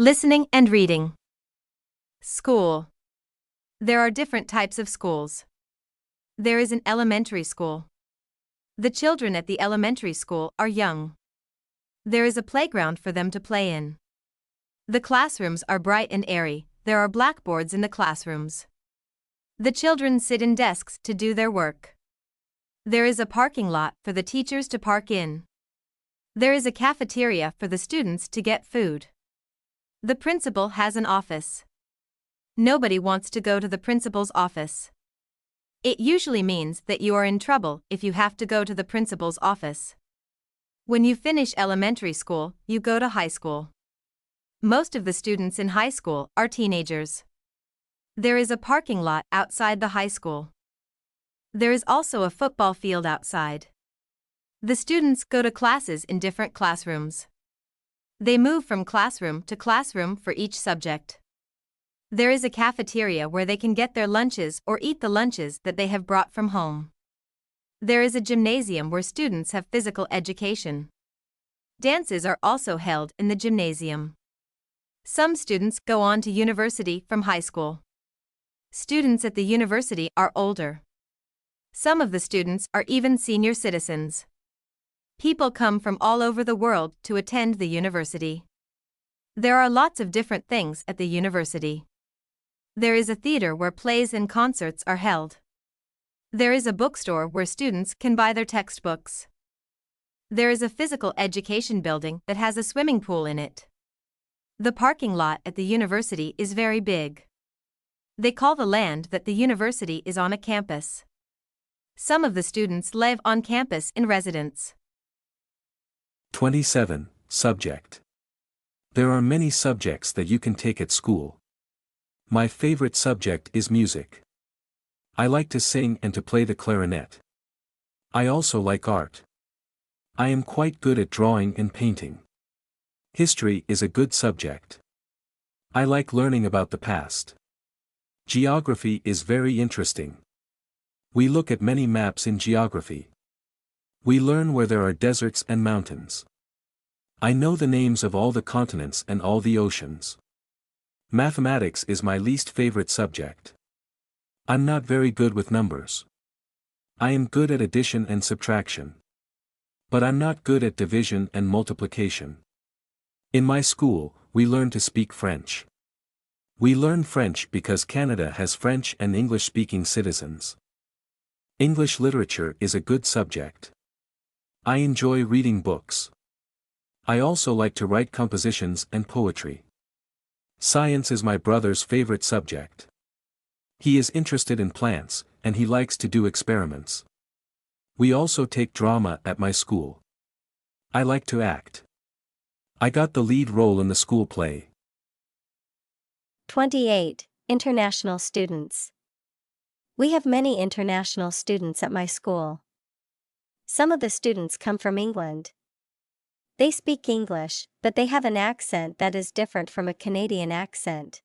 Listening and reading. School. There are different types of schools. There is an elementary school. The children at the elementary school are young. There is a playground for them to play in. The classrooms are bright and airy. There are blackboards in the classrooms. The children sit in desks to do their work. There is a parking lot for the teachers to park in. There is a cafeteria for the students to get food. The principal has an office. Nobody wants to go to the principal's office. It usually means that you are in trouble if you have to go to the principal's office. When you finish elementary school, you go to high school. Most of the students in high school are teenagers. There is a parking lot outside the high school. There is also a football field outside. The students go to classes in different classrooms. They move from classroom to classroom for each subject. There is a cafeteria where they can get their lunches or eat the lunches that they have brought from home. There is a gymnasium where students have physical education. Dances are also held in the gymnasium. Some students go on to university from high school. Students at the university are older. Some of the students are even senior citizens. People come from all over the world to attend the university. There are lots of different things at the university. There is a theater where plays and concerts are held. There is a bookstore where students can buy their textbooks. There is a physical education building that has a swimming pool in it. The parking lot at the university is very big. They call the land that the university is on a campus. Some of the students live on campus in residence. 27. Subject. There are many subjects that you can take at school. My favorite subject is music. I like to sing and to play the clarinet. I also like art. I am quite good at drawing and painting. History is a good subject. I like learning about the past. Geography is very interesting. We look at many maps in geography. We learn where there are deserts and mountains. I know the names of all the continents and all the oceans. Mathematics is my least favorite subject. I'm not very good with numbers. I am good at addition and subtraction. But I'm not good at division and multiplication. In my school, we learn to speak French. We learn French because Canada has French and English-speaking citizens. English literature is a good subject. I enjoy reading books. I also like to write compositions and poetry. Science is my brother's favorite subject. He is interested in plants, and he likes to do experiments. We also take drama at my school. I like to act. I got the lead role in the school play. 28. International students. We have many international students at my school. Some of the students come from England. They speak English, but they have an accent that is different from a Canadian accent.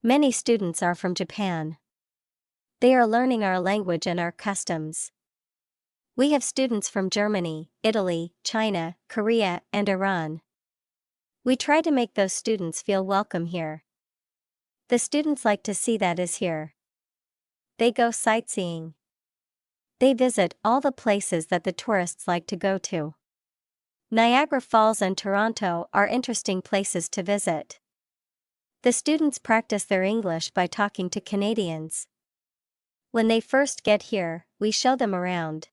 Many students are from Japan. They are learning our language and our customs. We have students from Germany, Italy, China, Korea, and Iran. We try to make those students feel welcome here. The students like to see that is here. They go sightseeing. They visit all the places that the tourists like to go to. Niagara Falls and Toronto are interesting places to visit. The students practice their English by talking to Canadians. When they first get here, we show them around.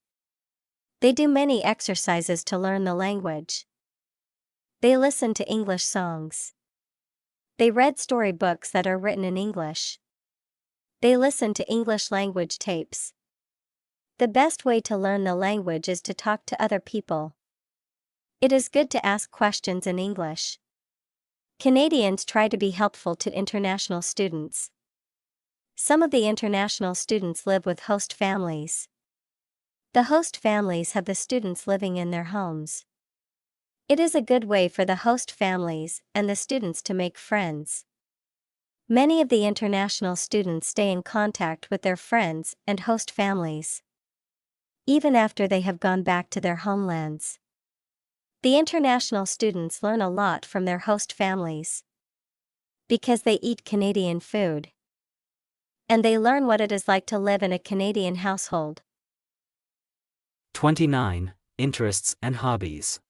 They do many exercises to learn the language. They listen to English songs. They read storybooks that are written in English. They listen to English language tapes. The best way to learn the language is to talk to other people. It is good to ask questions in English. Canadians try to be helpful to international students. Some of the international students live with host families. The host families have the students living in their homes. It is a good way for the host families and the students to make friends. Many of the international students stay in contact with their friends and host families, even after they have gone back to their homelands. The international students learn a lot from their host families. Because they eat Canadian food. And they learn what it is like to live in a Canadian household. 29. Interests and hobbies.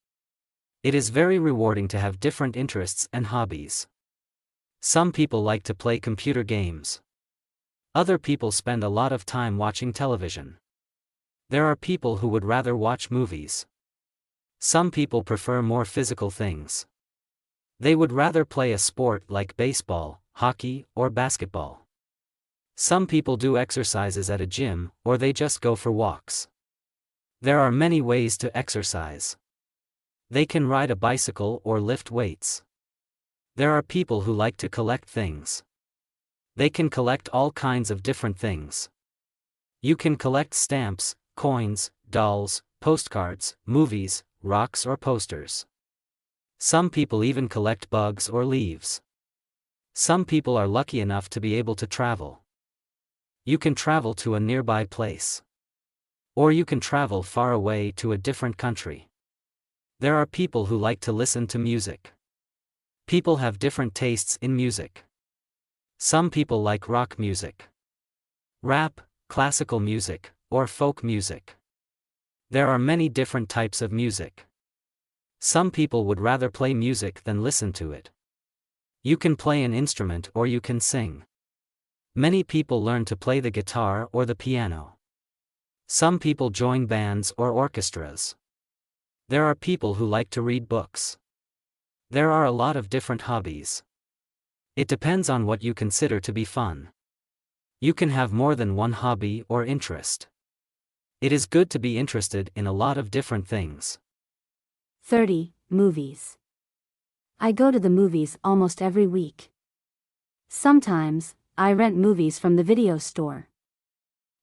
It is very rewarding to have different interests and hobbies. Some people like to play computer games. Other people spend a lot of time watching television. There are people who would rather watch movies. Some people prefer more physical things. They would rather play a sport like baseball, hockey, or basketball. Some people do exercises at a gym, or they just go for walks. There are many ways to exercise. They can ride a bicycle or lift weights. There are people who like to collect things. They can collect all kinds of different things. You can collect stamps, coins, dolls, postcards, movies, rocks or posters. Some people even collect bugs or leaves. Some people are lucky enough to be able to travel. You can travel to a nearby place. Or you can travel far away to a different country. There are people who like to listen to music. People have different tastes in music. Some people like rock music, rap, classical music, or folk music. There are many different types of music. Some people would rather play music than listen to it. You can play an instrument or you can sing. Many people learn to play the guitar or the piano. Some people join bands or orchestras. There are people who like to read books. There are a lot of different hobbies. It depends on what you consider to be fun. You can have more than one hobby or interest. It is good to be interested in a lot of different things. 30. Movies. I go to the movies almost every week. Sometimes, I rent movies from the video store.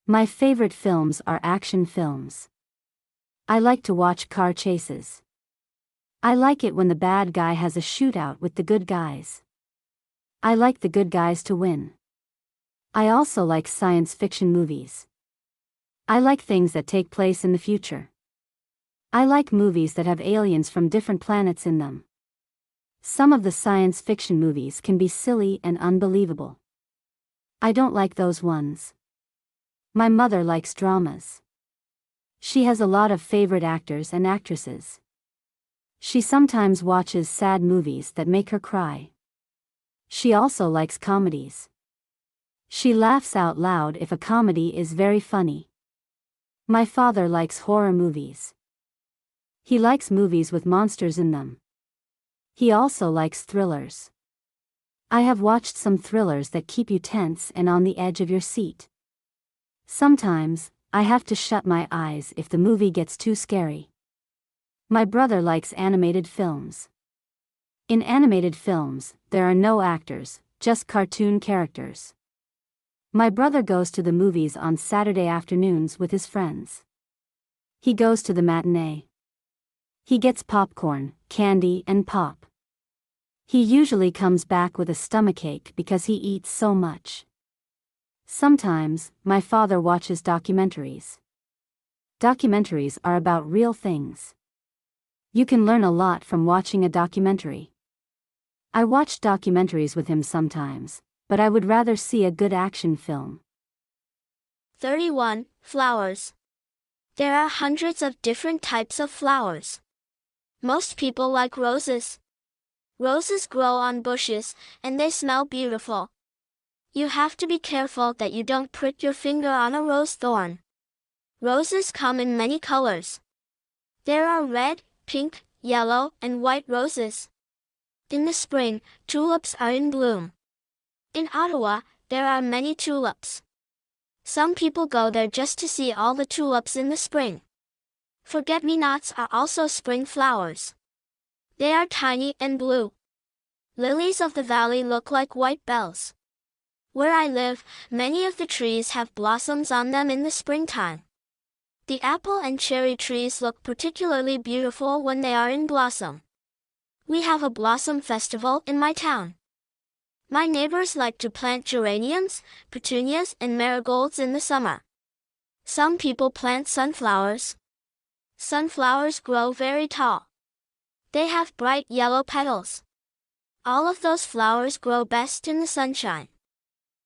My favorite films are action films. I like to watch car chases. I like it when the bad guy has a shootout with the good guys. I like the good guys to win. I also like science fiction movies. I like things that take place in the future. I like movies that have aliens from different planets in them. Some of the science fiction movies can be silly and unbelievable. I don't like those ones. My mother likes dramas. She has a lot of favorite actors and actresses. She sometimes watches sad movies that make her cry. She also likes comedies. She laughs out loud if a comedy is very funny. My father likes horror movies. He likes movies with monsters in them. He also likes thrillers. I have watched some thrillers that keep you tense and on the edge of your seat. Sometimes, I have to shut my eyes if the movie gets too scary. My brother likes animated films. In animated films, there are no actors, just cartoon characters. My brother goes to the movies on Saturday afternoons with his friends. He goes to the matinee. He gets popcorn, candy, and pop. He usually comes back with a stomachache because he eats so much. Sometimes, my father watches documentaries. Documentaries are about real things. You can learn a lot from watching a documentary. I watch documentaries with him sometimes, but I would rather see a good action film. 31. Flowers. There are hundreds of different types of flowers. Most people like roses. Roses grow on bushes, and they smell beautiful. You have to be careful that you don't prick your finger on a rose thorn. Roses come in many colors. There are red, pink, yellow, and white roses. In the spring, tulips are in bloom. In Ottawa, there are many tulips. Some people go there just to see all the tulips in the spring. Forget-me-nots are also spring flowers. They are tiny and blue. Lilies of the valley look like white bells. Where I live, many of the trees have blossoms on them in the springtime. The apple and cherry trees look particularly beautiful when they are in blossom. We have a blossom festival in my town. My neighbors like to plant geraniums, petunias, and marigolds in the summer. Some people plant sunflowers. Sunflowers grow very tall. They have bright yellow petals. All of those flowers grow best in the sunshine.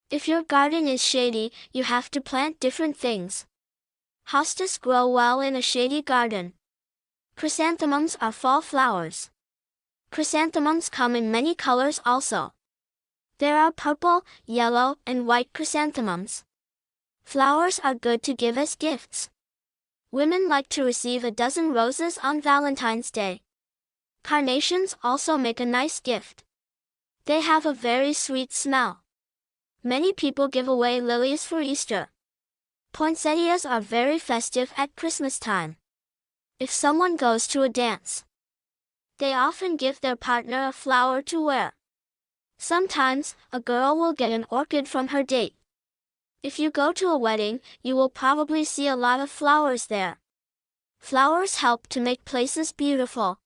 If your garden is shady, you have to plant different things. Hostas grow well in a shady garden. Chrysanthemums are fall flowers. Chrysanthemums come in many colors also. There are purple, yellow, and white chrysanthemums. Flowers are good to give as gifts. Women like to receive a dozen roses on Valentine's Day. Carnations also make a nice gift. They have a very sweet smell. Many people give away lilies for Easter. Poinsettias are very festive at Christmas time. If someone goes to a dance, they often give their partner a flower to wear. Sometimes, a girl will get an orchid from her date. If you go to a wedding, you will probably see a lot of flowers there. Flowers help to make places beautiful.